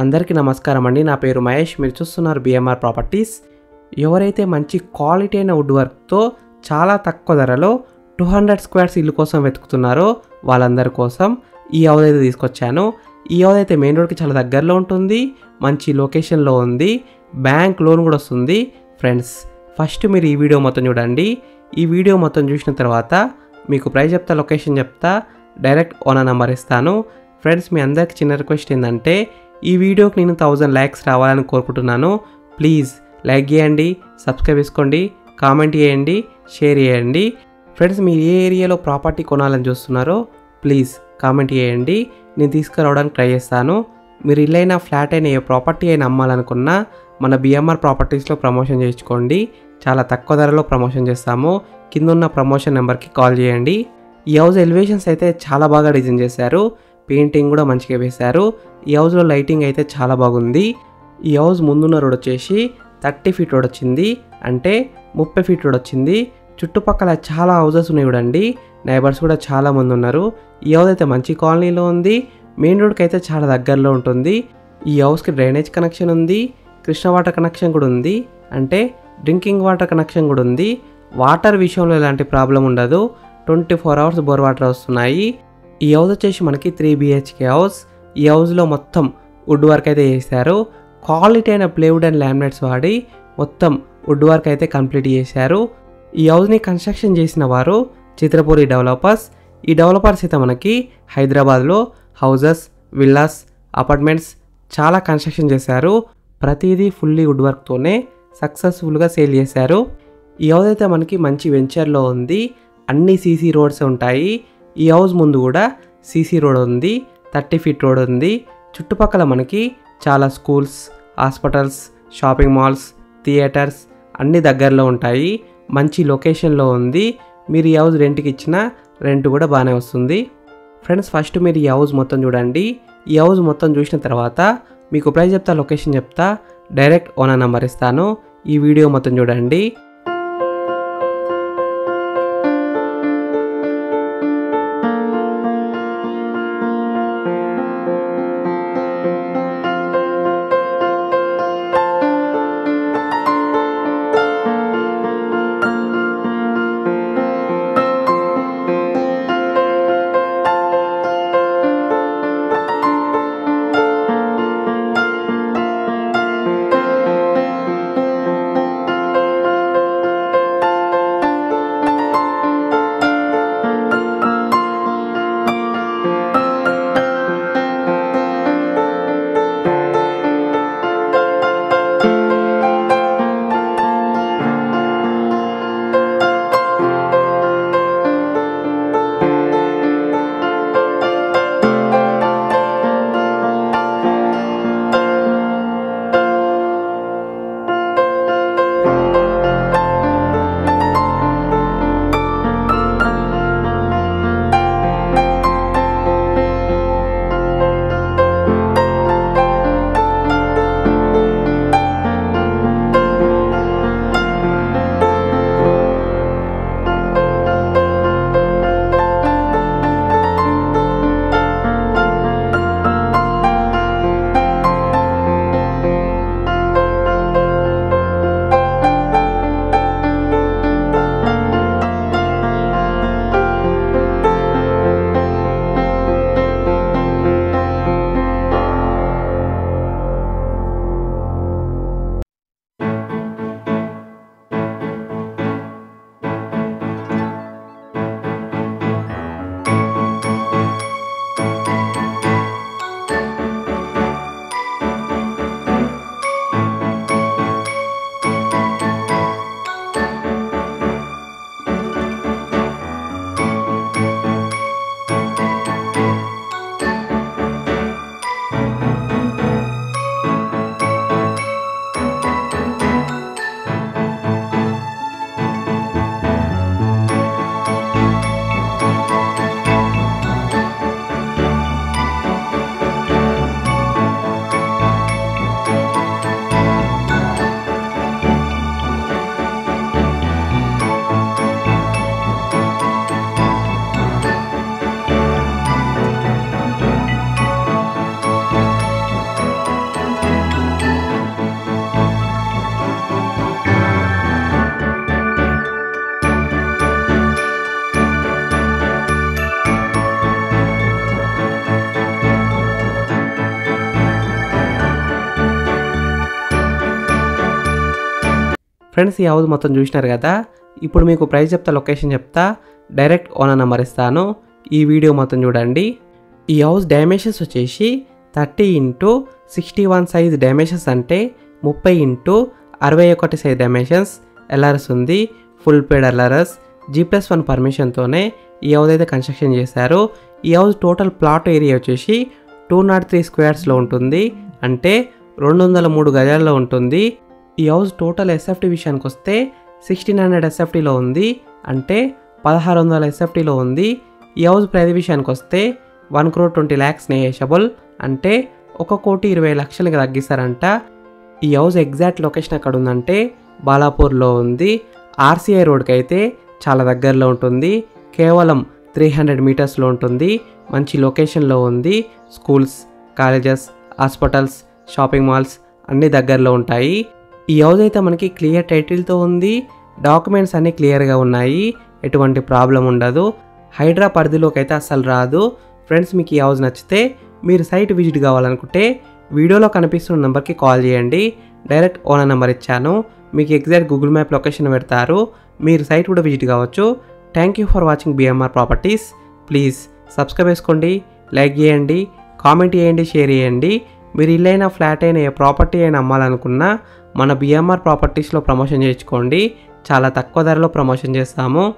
అందరికీ నమస్కారం అండి. నా పేరు మహేష్. మీరు చూస్తున్నారు బిఎంఆర్ ప్రాపర్టీస్. ఎవరైతే మంచి క్వాలిటీ అయిన వుడ్ వర్క్తో చాలా తక్కువ ధరలో 200 స్క్వేర్స్ ఇల్లు కోసం వెతుకుతున్నారో వాళ్ళందరి కోసం ఈ హౌస్ అయితే తీసుకొచ్చాను. ఈ హౌస్ అయితే మెయిన్ రోడ్కి చాలా దగ్గరలో ఉంటుంది, మంచి లొకేషన్లో ఉంది, బ్యాంక్ లోన్ కూడా వస్తుంది. ఫ్రెండ్స్, ఫస్ట్ మీరు ఈ వీడియో మొత్తం చూడండి. ఈ వీడియో మొత్తం చూసిన తర్వాత మీకు ప్రైస్ చెప్తా, లొకేషన్ చెప్తా, డైరెక్ట్ ఓనర్ నెంబర్ ఇస్తాను. ఫ్రెండ్స్, మీ అందరికి చిన్న రిక్వెస్ట్ ఏంటంటే ఈ వీడియోకి నేను 1000 లైక్స్ రావాలని కోరుకుంటున్నాను. ప్లీజ్ లైక్ చేయండి, సబ్స్క్రైబ్ చేసుకోండి, కామెంట్ చేయండి, షేర్ చేయండి. ఫ్రెండ్స్, మీరు ఏ ఏరియాలో ప్రాపర్టీ కొనాలని చూస్తున్నారో ప్లీజ్ కామెంట్ చేయండి, నేను తీసుకురావడానికి ట్రై చేస్తాను. మీరు ఇల్లైనా ఫ్లాట్ అయినా ఏ ప్రాపర్టీ అయినా అమ్మాలనుకున్నా మన బిఎంఆర్ ప్రాపర్టీస్లో ప్రమోషన్ చేయించుకోండి. చాలా తక్కువ ధరలో ప్రమోషన్ చేస్తాము. కింద ఉన్న ప్రమోషన్ నెంబర్కి కాల్ చేయండి. ఈ హౌస్ ఎలివేషన్స్ అయితే చాలా బాగా డిజైన్ చేశారు, పెయింటింగ్ కూడా మంచిగా వేశారు. ఈ హౌస్లో లైటింగ్ అయితే చాలా బాగుంది. ఈ హౌస్ ముందున్న రోడ్ వచ్చేసి 30 ఫీట్ రోడ్ వచ్చింది, అంటే 30 ఫీట్ రోడ్ వచ్చింది. చుట్టుపక్కల చాలా హౌసెస్ ఉన్నాయి చూడండి, నైబర్స్ కూడా చాలా మంది ఉన్నారు. ఈ హౌస్ అయితే మంచి కాలనీలో ఉంది, మెయిన్ రోడ్కి అయితే చాలా దగ్గరలో ఉంటుంది. ఈ హౌస్కి డ్రైనేజ్ కనెక్షన్ ఉంది, కృష్ణ వాటర్ కనెక్షన్ కూడా ఉంది, అంటే డ్రింకింగ్ వాటర్ కనెక్షన్ కూడా ఉంది. వాటర్ విషయంలో ఎలాంటి ప్రాబ్లం ఉండదు, 24 అవర్స్ బోర్ వాటర్ వస్తున్నాయి. ఈ హౌస్ వచ్చేసి మనకి 3 BHK హౌస్. ఈ హౌస్లో మొత్తం వుడ్ వర్క్ అయితే చేశారు. క్వాలిటీ అయిన ప్లేవుడ్ అండ్ లామినేట్స్ వాడి మొత్తం వుడ్ వర్క్ అయితే కంప్లీట్ చేశారు. ఈ హౌస్ని కన్స్ట్రక్షన్ చేసిన వారు చిత్రపూరి డెవలపర్స్. ఈ డెవలపర్స్ అయితే మనకి హైదరాబాద్లో హౌజెస్, విల్లాస్, అపార్ట్మెంట్స్ చాలా కన్స్ట్రక్షన్ చేశారు. ప్రతిదీ ఫుల్లీ వుడ్ వర్క్తోనే సక్సెస్ఫుల్గా సేల్ చేశారు. ఈ హౌస్ అయితే మనకి మంచి వెంచర్లో ఉంది, అన్ని సీసీ రోడ్స్ ఉంటాయి. ఈ హౌస్ ముందు కూడా సీసీ రోడ్ ఉంది, 30 ఫీట్ రోడ్ ఉంది. చుట్టుపక్కల మనకి చాలా schools, hospitals, shopping malls, theatres అన్ని దగ్గరలో ఉంటాయి. మంచి లొకేషన్లో ఉంది. మీరు ఈ హౌస్ రెంట్కి ఇచ్చినా రెంట్ కూడా బాగానే వస్తుంది. ఫ్రెండ్స్, ఫస్ట్ మీరు ఈ హౌస్ మొత్తం చూడండి. ఈ హౌస్ మొత్తం చూసిన తర్వాత మీకు ప్రైస్ చెప్తా, లొకేషన్ చెప్తా, డైరెక్ట్ ఓనర్ నెంబర్ ఇస్తాను. ఈ వీడియో మొత్తం చూడండి. ఫ్రెండ్స్ ఈ హౌస్ మొత్తం చూసినారు కదా, ఇప్పుడు మీకు ప్రైస్ చెప్తా, లొకేషన్ చెప్తా, డైరెక్ట్ ఓనర్ నెంబర్ ఇస్తాను. ఈ వీడియో మొత్తం చూడండి. ఈ హౌస్ డైమెన్షన్స్ వచ్చేసి 30x61 సైజ్ డైమెన్షన్స్, అంటే 30x61 సైజ్ డైమెన్షన్స్. ఎల్ఆర్ఎస్ ఉంది, ఫుల్ పేడ్ ఎల్ఆర్ఎస్. G+1 పర్మిషన్తోనే ఈ హౌస్ అయితే కన్స్ట్రక్షన్ చేశారు. ఈ హౌస్ టోటల్ ప్లాట్ ఏరియా వచ్చేసి 203 స్క్వేర్స్లో ఉంటుంది, అంటే 203 గజాల్లో ఉంటుంది. ఈ హౌస్ టోటల్ ఎస్ఎఫ్టీ విషయానికి వస్తే 1600 ఎస్ఎఫ్టీలో ఉంది, అంటే 1600 ఎస్ఎఫ్టీలో ఉంది. ఈ హౌస్ ప్రైస్ విషయానికి వస్తే 1,20,00,000 నెగోషియబుల్, అంటే 1,20,00,000కి తగ్గిస్తారంట. ఈ హౌస్ ఎగ్జాక్ట్ లొకేషన్ ఎక్కడ ఉందంటే బాలాపూర్లో ఉంది. ఆర్సీఐ రోడ్కి అయితే చాలా దగ్గరలో ఉంటుంది, కేవలం 300 మీటర్స్లో ఉంటుంది. మంచి లొకేషన్లో ఉంది. Schools, colleges, hospitals, shopping malls అన్నీ దగ్గరలో ఉంటాయి. ఈ హౌస్ అయితే మనకి క్లియర్ టైటిల్తో ఉంది. డాక్యుమెంట్స్ అన్నీ క్లియర్గా ఉన్నాయి, ఎటువంటి ప్రాబ్లం ఉండదు. హైడ్రా పరిధిలోకి అయితే అస్సలు రాదు. ఫ్రెండ్స్ మీకు ఈ హౌస్ నచ్చితే మీరు సైట్ విజిట్ కావాలనుకుంటే వీడియోలో కనిపిస్తున్న నెంబర్కి కాల్ చేయండి. డైరెక్ట్ ఓనర్ నెంబర్ ఇచ్చాను, మీకు ఎగ్జాక్ట్ గూగుల్ మ్యాప్ లొకేషన్ పెడతారు, మీరు సైట్ కూడా విజిట్ కావచ్చు. Thank you for watching BMR properties. Please subscribe చేసుకోండి, లైక్ చేయండి, కామెంట్ చేయండి, షేర్ చేయండి. మీరు ఇల్లైనా ఫ్లాట్ అయినా ఏ ప్రాపర్టీ అయినా అమ్మాలనుకున్నా మన బిఎంఆర్ ప్రాపర్టీస్లో ప్రమోషన్ చేయించుకోండి. చాలా తక్కువ ధరలో ప్రమోషన్ చేస్తాము.